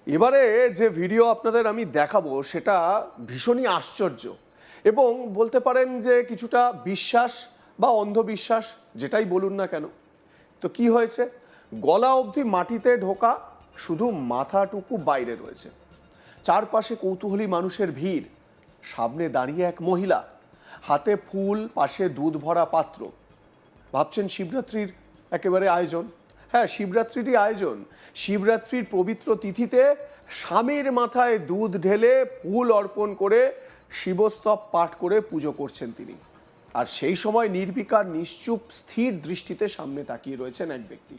এবারে যে ভিডিও আপনাদের আমি দেখাবো সেটা ভীষণই আশ্চর্য এবং বলতে পারেন যে কিছুটা বিশ্বাস বা অন্ধবিশ্বাস যেটাই বলুন না কেন। তো কি হয়েছে, গলা অবধি মাটিতে ঢোকা, শুধু মাথাটুকু বাইরে রয়েছে। চারপাশে কৌতূহলী মানুষের ভিড়, সামনে দাঁড়িয়ে এক মহিলা, হাতে ফুল, পাশে দুধ ভরা পাত্র। ভাবছেন শিবরাত্রির একেবারে আয়োজন। হ্যাঁ, শিবরাত্রিরই আয়োজন। শিবরাত্রির পবিত্র তিথিতে স্বামীর মাথায় দুধ ঢেলে ফুল অর্পণ করে শিবস্তব পাঠ করে পুজো করছেন তিনি। আর সেই সময় নির্বিকার, নিশ্চুপ, স্থির দৃষ্টিতে সামনে তাকিয়ে রয়েছেন এক ব্যক্তি।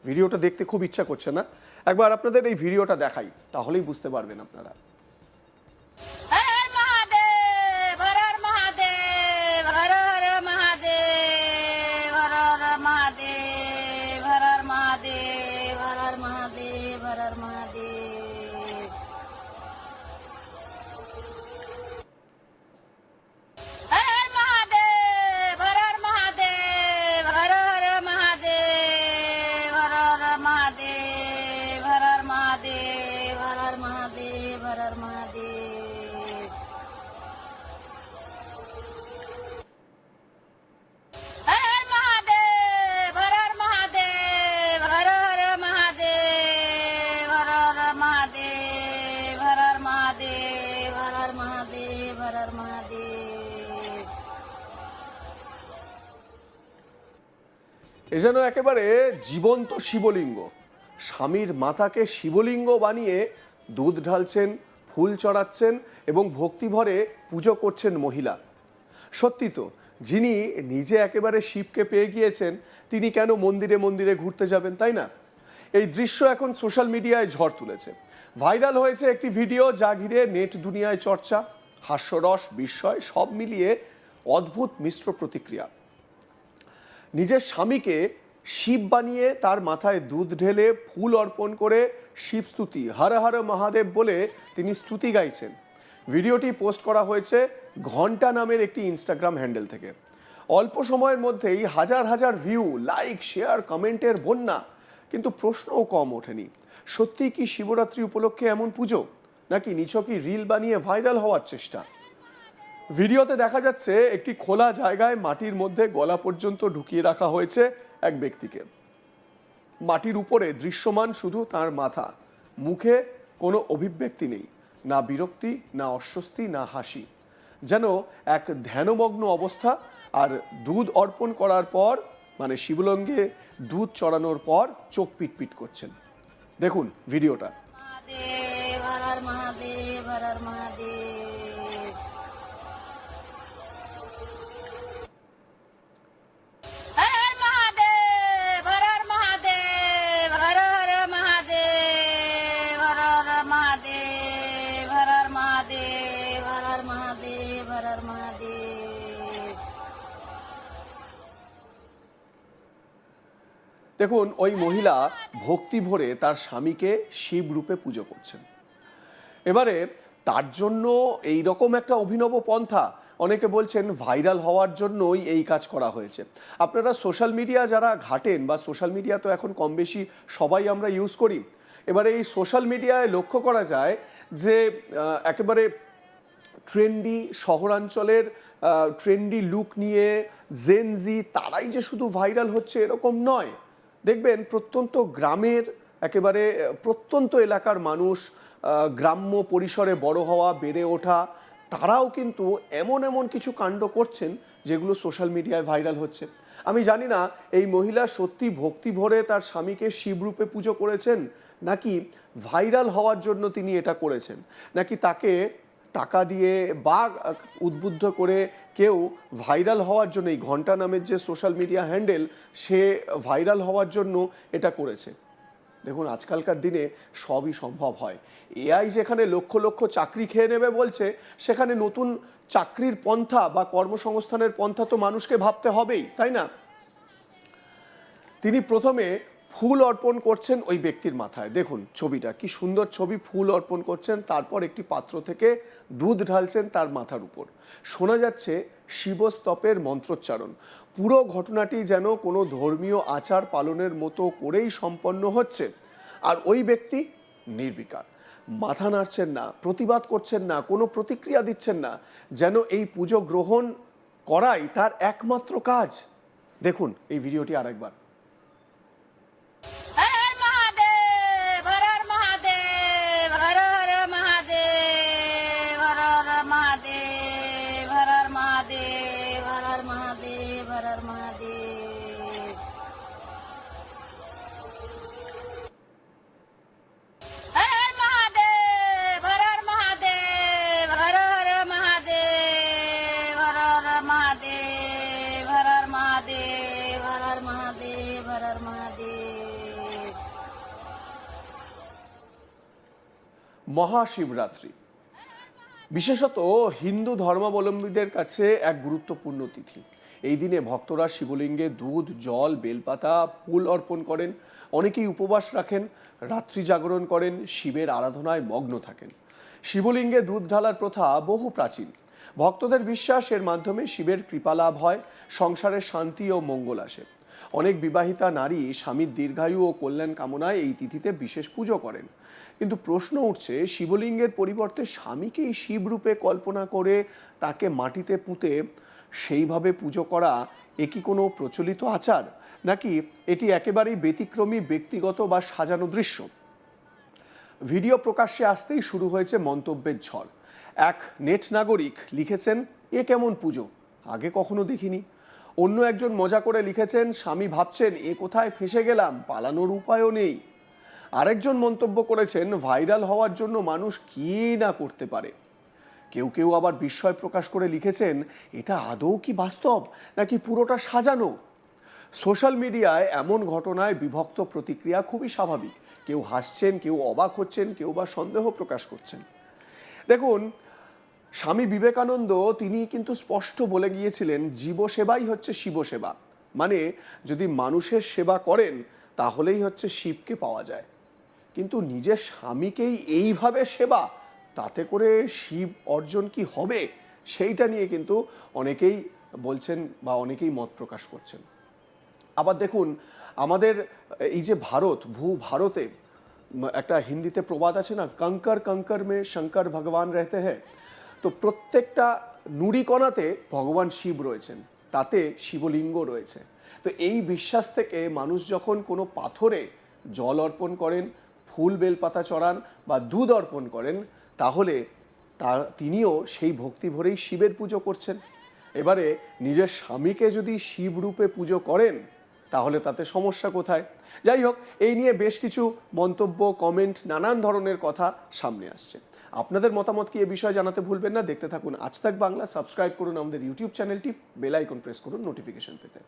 ভিডিওটা দেখতে খুব ইচ্ছা করছে না? একবার আপনাদের এই ভিডিওটা দেখাই, তাহলেই বুঝতে পারবেন আপনারা। এ যেন একেবারে জীবন্ত শিবলিঙ্গ। স্বামীর মাথাকে শিবলিঙ্গ বানিয়ে দুধ ঢালছেন, ফুল চড়াচ্ছেন এবং ভক্তিভরে পুজো করছেন মহিলা। সত্যি তো, যিনি নিজে একেবারে শিবকে পেয়ে গিয়েছেন তিনি কেন মন্দিরে মন্দিরে ঘুরতে যাবেন, তাই না? এই দৃশ্য এখন সোশ্যাল মিডিয়ায় ঝড় তুলেছে। ভাইরাল হয়েছে একটি ভিডিও, যা ঘিরে নেট দুনিয়ায় চর্চা, হাস্যরস, বিস্ময় সব মিলিয়ে অদ্ভুত মিশ্র প্রতিক্রিয়া। নিজের স্বামীকে শিব বানিয়ে তার মাথায় দুধ ঢেলে ফুল অর্পণ করে শিব স্তুতি, হর হর মহাদেব বলে তিনি স্তুতি গাইছেন। ভিডিওটি পোস্ট করা হয়েছে ঘন্টা নামের একটি ইনস্টাগ্রাম হ্যান্ডেল থেকে। অল্প সময়ের মধ্যেই হাজার হাজার ভিউ, লাইক, শেয়ার, কমেন্টের বন্যা। কিন্তু প্রশ্নও কম ওঠেনি, সত্যি কি শিবরাত্রি উপলক্ষে এমন পুজো, নাকি নিছকই রিল বানিয়ে ভাইরাল হওয়ার চেষ্টা? ভিডিওতে দেখা যাচ্ছে একটি খোলা জায়গায় মাটির মধ্যে গলা পর্যন্ত ঢুকিয়ে রাখা হয়েছে এক ব্যক্তিকে। মাটির উপরে দৃশ্যমান শুধু তার মাথা, মুখে কোনো অভিব্যক্তি নেই, না বিরক্তি, না অস্বস্তি, না হাসি। যেন এক ধ্যানমগ্ন অবস্থা। আর দুধ অর্পণ করার পর, মানে শিবলিঙ্গে দুধ চড়ানোর পর চোখ পিটপিট করছেন। দেখুন ভিডিওটা। দেখুন, ওই মহিলা ভক্তি ভরে তার স্বামীকে শিব রূপে পুজো করছেন। এবারে তার জন্য এই রকম একটা অভিনব পন্থা, অনেকে বলছেন ভাইরাল হওয়ার জন্যই এই কাজ করা হয়েছে। আপনারা সোশ্যাল মিডিয়া যারা ঘাটেন, বা সোশ্যাল মিডিয়া তো এখন কম বেশি সবাই আমরা ইউজ করি, এবারে এই সোশ্যাল মিডিয়ায় লক্ষ্য করা যায় যে একেবারে ট্রেন্ডি, শহরাঞ্চলের ট্রেন্ডি লুক নিয়ে জেনজি তারাই যে শুধু ভাইরাল হচ্ছে এরকম নয়। দেখবেন প্রত্যন্ত গ্রামের, একেবারে প্রত্যন্ত এলাকার মানুষ, গ্রাম্য পরিসরে বড় হওয়া, বেড়ে ওঠা, তারাও কিন্তু এমন এমন কিছু কাণ্ড করছেন যেগুলো সোশ্যাল মিডিয়ায় ভাইরাল হচ্ছে। আমি জানি না এই মহিলা সত্যি ভক্তি ভরে তার স্বামীকে শিবরূপে পুজো করেছেন, নাকি ভাইরাল হওয়ার জন্য তিনি এটা করেছেন, নাকি তাকে টাকা দিয়ে বা উদ্বুদ্ধ করে কেউ ভাইরাল হওয়ার জন্য, এই ঘন্টা নামের যে সোশ্যাল মিডিয়া হ্যান্ডেল, সে ভাইরাল হওয়ার জন্য এটা করেছে। দেখুন, আজকালকার দিনে সবই সম্ভব হয়। এআই যেখানে লক্ষ লক্ষ চাকরি খেয়ে নেবে বলছে, সেখানে নতুন চাকরির পন্থা বা কর্মসংস্থানের পন্থা তো মানুষকে ভাবতে হবেই, তাই না? তিনি প্রথমে ফুল অর্পণ করছেন ওই ব্যক্তির মাথায়। দেখুন ছবিটা, কি সুন্দর ছবি। ফুল অর্পণ করছেন, তারপর একটি পাত্র থেকে দুধ ঢালছেন তার মাথার উপর। শোনা যাচ্ছে শিবস্তপের মন্ত্রোচ্চারণ। পুরো ঘটনাটি যেন কোনো ধর্মীয় আচার পালনের মতো করেই সম্পন্ন হচ্ছে। আর ওই ব্যক্তি নির্বিকার, মাথা নাড়ছেন না, প্রতিবাদ করছেন না, কোনো প্রতিক্রিয়া দিচ্ছেন না, যেন এই পুজো গ্রহণ করাই তার একমাত্র কাজ। দেখুন এই ভিডিওটি আরেকবার। হর হর মহাদেব, হর হর মহাদেব, হর হর মহাদেব, হর হর মহাদেব, হর হর মহাদেব, হর হর মহাদেব, হর হর মহাদেব। হর হর মহাদেব, হর হর মহাদেব, হর হর মহাদেব, হর হর মহাদেব, হর হর মহাদেব, হর হর মহাদেব, হর হর মহাদেব। মহাশিবরাত্রি বিশেষত হিন্দু ধর্মাবলম্বীদের কাছে এক গুরুত্বপূর্ণ তিথি। এই দিনে ভক্তরা শিবলিঙ্গে দুধ, জল, বেলপাতা, ফুল অর্পণ করেন। অনেকেই উপবাস রাখেন, রাত্রি জাগরণ করেন, শিবের আরাধনায় মগ্ন থাকেন। শিবলিঙ্গে দুধ ঢালার প্রথা বহু প্রাচীন। ভক্তদের বিশ্বাস এর মাধ্যমে শিবের কৃপা লাভ হয়, সংসারে শান্তি ও মঙ্গল আসে। অনেক বিবাহিতা নারী স্বামীর দীর্ঘায়ু ও কল্যাণ কামনায় এই তিথিতে বিশেষ পুজো করেন। কিন্তু প্রশ্ন উঠছে, শিবলিঙ্গের পরিবর্তে স্বামীকেই শিবরূপে কল্পনা করে তাকে মাটিতে পুঁতে সেইভাবে পুজো করা এ কি কোনো প্রচলিত আচার, নাকি এটি একেবারেই ব্যতিক্রমী, ব্যক্তিগত বা সাজানো দৃশ্য? ভিডিও প্রকাশ্যে আসতেই শুরু হয়েছে মন্তব্যের ঝড়। এক নেট নাগরিক লিখেছেন, এ কেমন পুজো, আগে কখনো দেখিনি। অন্য একজন মজা করে লিখেছেন, স্বামী ভাবছেন এ কোথায় ফেঁসে গেলাম, পালানোর উপায়ও নেই। আরেকজন মন্তব্য করেছেন, ভাইরাল হওয়ার জন্য মানুষ কি না করতে পারে। কেউ কেউ আবার বিস্ময় প্রকাশ করে লিখেছেন, এটা আদৌ কি বাস্তব নাকি পুরোটা সাজানো। সোশ্যাল মিডিয়ায় এমন ঘটনায় বিভক্ত প্রতিক্রিয়া খুবই স্বাভাবিক। কেউ হাসছেন, কেউ অবাক হচ্ছেন, কেউ বা সন্দেহ প্রকাশ করছেন। দেখুন, স্বামী বিবেকানন্দ তিনি কিন্তু স্পষ্ট বলে গিয়েছিলেন, জীবসেবাই হচ্ছে শিবসেবা। মানে যদি মানুষের সেবা করেন তাহলেই হচ্ছে শিবকে পাওয়া যায়। কিন্তু নিজের স্বামীকেই এইভাবে সেবা, তাতে করে শিব অর্জন কি হবে, সেইটা নিয়ে কিন্তু অনেকেই বলছেন বা অনেকেই মত প্রকাশ করছেন। আবার দেখুন, আমাদের এই যে ভারত, ভারতে একটা হিন্দিতে প্রবাদ আছে না, কঙ্কর কঙ্কর মে শঙ্কর ভগবান রেহতে হ্যাঁ। তো প্রত্যেকটা নুড়িকণাতে ভগবান শিব রয়েছেন, তাতে শিবলিঙ্গ রয়েছে। তো এই বিশ্বাস থেকে মানুষ যখন কোনো পাথরে জল অর্পণ করেন, ফুল বেলপাতা চড়ান বা দুধ অর্পণ করেন, তাহলে তিনিও সেই ভক্তি ভরেই শিবের পুজো করছেন। এবারে নিজের স্বামীকে যদি শিব রূপে পুজো করেন তাহলে তাতে সমস্যা কোথায়? যাই হোক, এই নিয়ে বেশ কিছু মন্তব্য, কমেন্ট, নানান ধরনের কথা সামনে আসছে। আপনাদের মতামত কি এ বিষয়ে জানাতে ভুলবেন না। দেখতে থাকুন আজ তাক বাংলা, সাবস্ক্রাইব করুন আমাদের ইউটিউব চ্যানেলটি, বেল আইকন প্রেস করুন নোটিফিকেশন পেতে।